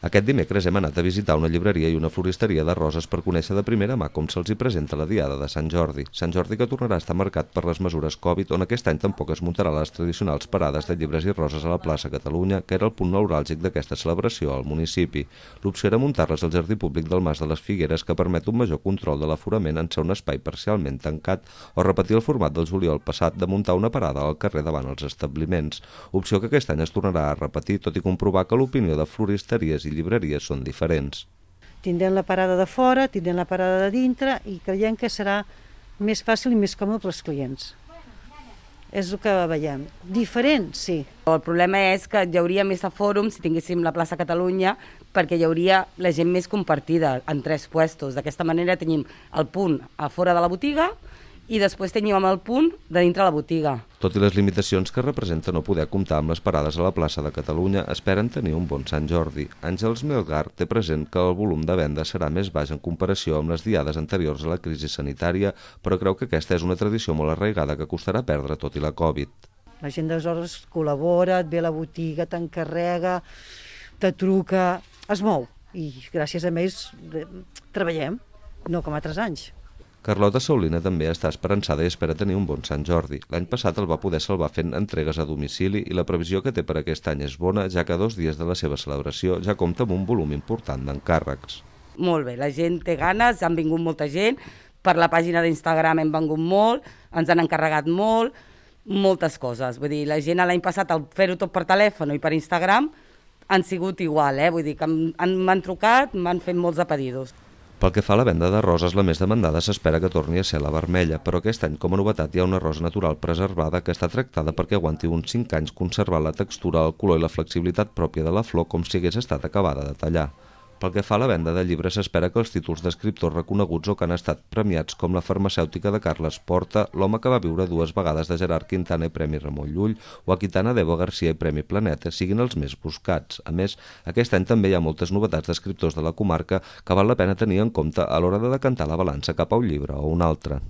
Aquest dimecres hem anat a visitar una llibreria i una floristeria de roses per conèixer de primera mà com se'ls hi presenta la Diada de Sant Jordi. Sant Jordi que tornarà a estar marcat per les mesures Covid, on aquest any tampoc es muntarà les tradicionals parades de llibres i roses a la plaça Catalunya, que era el punt neuràlgic d'aquesta celebració al municipi. L'opció era muntar-les al jardí públic del Mas de les Figueres, que permet un major control de l'aforament en ser un espai parcialment tancat, o repetir el format del juliol passat de muntar una parada al carrer davant els establiments. Opció que aquest any es tornarà a repetir, tot i comprovar que l'opinió de floristeries i llibreries són diferents. Tindrem la parada de fora, tindrem la parada de dintre i creiem que serà més fàcil i més còmode pels clients. És el que veiem. Diferent, sí. El problema és que hi hauria més fòrum si tinguéssim la plaça Catalunya, perquè hi hauria la gent més compartida en 3 puestos. D'aquesta manera tenim el punt a fora de la botiga i després teníem el punt de dintre la botiga. Tot i les limitacions que representa no poder comptar amb les parades a la plaça de Catalunya, esperen tenir un bon Sant Jordi. Àngels Melgar té present que el volum de venda serà més baix en comparació amb les diades anteriors a la crisi sanitària, però creu que aquesta és una tradició molt arraigada que costarà perdre tot i la Covid. La gent d'aleshores col·labora, et ve a la botiga, t'encarrega, te truca, es mou. I gràcies a ells treballem, no com altres anys. Carlota Saulina també està esperançada i espera tenir un bon Sant Jordi. L'any passat el va poder salvar fent entregues a domicili i la previsió que té per aquest any és bona, ja que 2 dies de la seva celebració ja compta amb un volum important d'encàrrecs. Molt bé, la gent té ganes, han vingut molta gent, per la pàgina d'Instagram hem vengut molt, ens han encarregat molt, moltes coses. Vull dir, la gent l'any passat al fer-ho tot per telèfon i per Instagram han sigut igual, vull dir que m'han trucat, m'han fet molts de pedidos. Pel que fa a la venda de roses, la més demandada s'espera que torni a ser la vermella, però aquest any com a novetat hi ha una rosa natural preservada que està tractada perquè aguanti uns 5 anys conservant la textura, el color i la flexibilitat pròpia de la flor com si hagués estat acabada de tallar. Pel que fa a la venda de llibres, s'espera que els títols d'escriptors reconeguts o que han estat premiats com La farmacèutica de Carles Porta, L'home que va viure 2 vegades de Gerard Quintana i Premi Ramon Llull o Aquitana d'Eva Garcia i Premi Planeta siguin els més buscats. A més, aquest any també hi ha moltes novetats d'escriptors de la comarca que val la pena tenir en compte a l'hora de decantar la balança cap a un llibre o un altre.